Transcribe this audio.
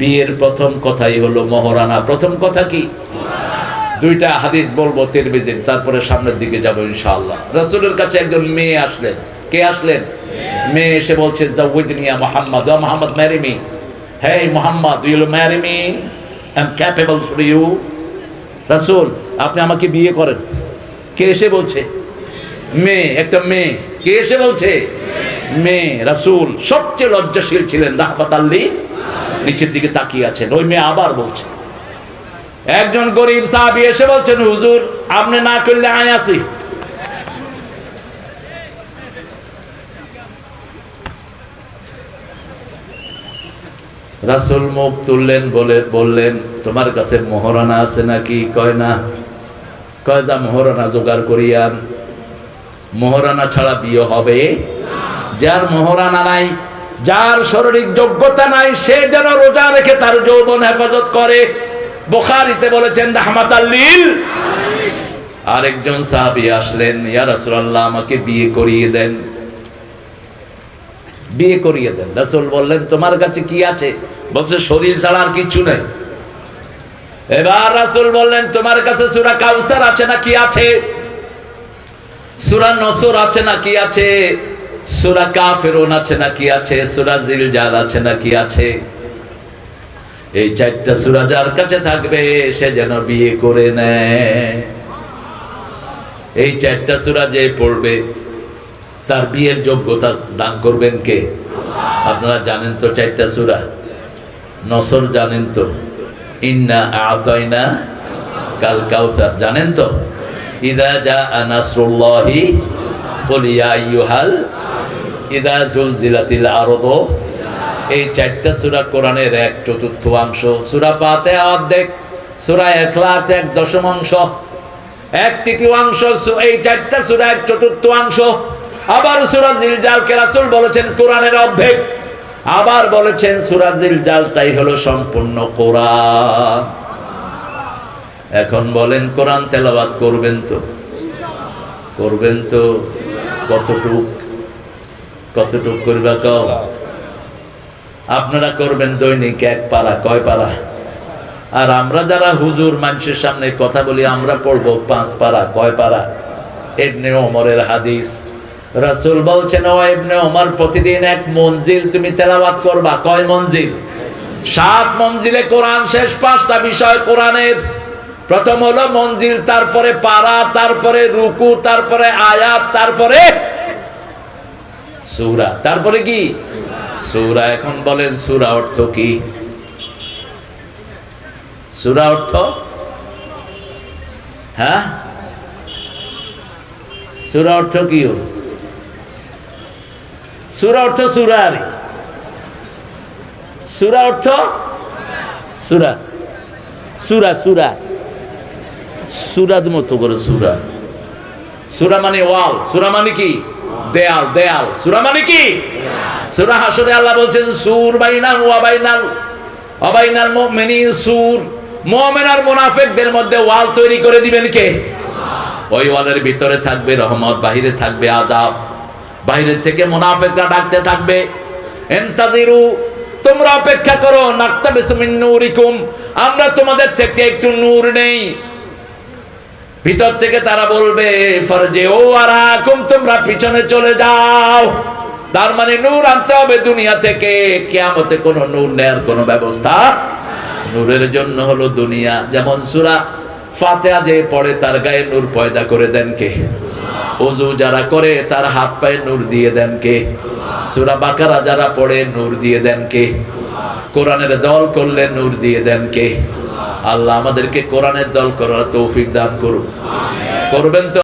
বিয়ের প্রথম কথাই হলো মহরানা। প্রথম কথা কি? দুইটা হাদিস বলবো তিরমিজির, তারপরে সামনের দিকে যাবো ইনশাআল্লাহ। রাসূলের কাছে একজন মেয়ে আসলেন। কে আসলেন? মেয়ে এসে বলছে, জাওয়াজনি ইয়া মুহাম্মদ, ও Muhammad marry me. Hey Muhammad, will you marry me? I am capable for you. রাসূল, আপনি আমাকে বিয়ে করেন। কে এসে বলছে? মেয়ে, একটা মেয়ে। কে এসে বলছে? মেয়ে। রাসূল সবচেয়ে লজ্জাশীল ছিলেন, রাহমাতাল লিল, নিচের দিকে তাকিয়ে আছেন। ওই মেয়ে আবার বলছে। একজন গরীব সাহাবী এসে বলছেন, হুজুর আপনি না করলে আয় আসি। রাসূল মুখ তুললেন, বললেন, তোমার কাছে মোহরানা আছে নাকি? কয় না। কয় যা মোহরানা জোগাড় করিয়ান। মোহরানা ছাড়া বিয়ে হবে? যার মোহরানা নাই, যার শারীরিক যোগ্যতা নাই, সে যেন রোজা রেখে তার যৌবন হেফাজত করে। বুখারীতে বলেছেন রাহমাতাল লিল। আরেকজন সাহাবী আসলেন, ইয়া রাসূলুল্লাহ আমাকে বিয়ে করিয়ে দেন, বিয়ে করিয়ে দেন। রাসূল বললেন, তোমার কাছে কি আছে? বলছে, শরীর ছাড়া আর কিছু নেই। এবার রাসূল বললেন, তোমার কাছে সূরা কাউসার আছে না কি আছে? সূরা নসর আছে না কি আছে? সূরা কাফিরুন আছে না কি আছে? সূরা জিলজাল আছে না কি আছে? এই চারটা সূরা যার কাছে থাকবে সে যেন বিয়ে করে নেয়। এই চারটা সূরা যে পড়বে তার বিয়ের যোগ্যতা দান করবেন কে? আপনারা জানেন তো চারটা সূরা? নসর জানেন তো? ইন্না আ'তাইনা কাল কাউসার জানেন তো? ইযা জাআ নাসরুল্লাহি কুল ইয়া আইয়ুহাল, ইযা জুলজিলাতিল আরদু। এই চারটা সূরা কোরআনের 1/4 সূরা ফাতিহা অর্ধেক, সূরা ইখলাস 1/10, 1/3 এই চারটা সূরা 1/4। আবার সূরা জিলজালকে রাসূল বলেছেন কোরআনের অর্ধেক। আবার বলেছেন সূরা জিলজালটাই হলো সম্পূর্ণ কোরআন। এখন বলেন, কোরআন তেলাওয়াত করবেন তো? করবেন তো? কতটুক করবা কও? আপনারা করবেন দৈনিক 1 পারা। কয় পারা? আর আমরা যারা হুজুর মানুষের সামনে কথা বলি, আমরা পড়বো 5 পারা। কয় পারা? ইবনে ওমরের হাদিস, রাসূল বলছেন, ও ইবনে ওমর প্রতিদিন 1 মঞ্জিল তুমি তেলাওয়াত করবা। কয় মঞ্জিল? 7 মঞ্জিলে কোরআন শেষ। 5টা বিষয় কোরআনের। প্রথম হলো মঞ্জিল, তারপরে পারা, তারপরে রুকু, তারপরে আয়াত, তারপরে সূরা, তারপরে কি? সূরা। এখন বলেন সূরা অর্থ কি? সূরা অর্থ? হ্যাঁ, সূরা অর্থ কি? সূরা অর্থ সূরারি। সূরা অর্থ সূরা, সূরা সূরা সূরার মতো করে সূরা। সূরা মানে ওয়াল। সূরা মানে কি? দেয়াল। দেয়াল। সূরা মানে কি? সূরা হাশরে আল্লাহ বলছেন, সূর বাইনাহু ওয়া বাইনাল মুমিনিন সূর। মুমিন আর মুনাফিকদের মধ্যে ওয়াল তৈরি করে দিবেন কে? ওই ওয়ালের ভিতরে থাকবে রহমত, বাহিরে থাকবে আযাব। বাহিরের থেকে মুনাফিকরা ডাকতে থাকবে, ইনতাযিরু, তোমরা অপেক্ষা করো, নাকতাবিসু মিন নূরিকুম, আমরা তোমাদের থেকে একটু নূর নেই। ভিতর থেকে তারা বলবে, ফারজিউ ওয়ারাকুম, তোমরা পিছনে চলে যাও। তার মানে নূর আনতে হবে দুনিয়া থেকে। কিয়ামতে কোনো নূর নেয়ার কোনো ব্যবস্থা। নূরের জন্য হলো দুনিয়া। যেমন সূরা ফাতিহা যে পড়ে তার গায়ে নূর পয়দা করে দেন কে? ওযু যারা করে তার হাত পায়ে নূর দিয়ে দেন কে? সূরা বাকারা যারা পড়ে নূর দিয়ে দেন কে? কোরআনের দল করলে নূর দিয়ে দেন কে? আল্লাহ আমাদেরকে কোরআনের দল করার তৌফিক দান করুন। করবেন তো?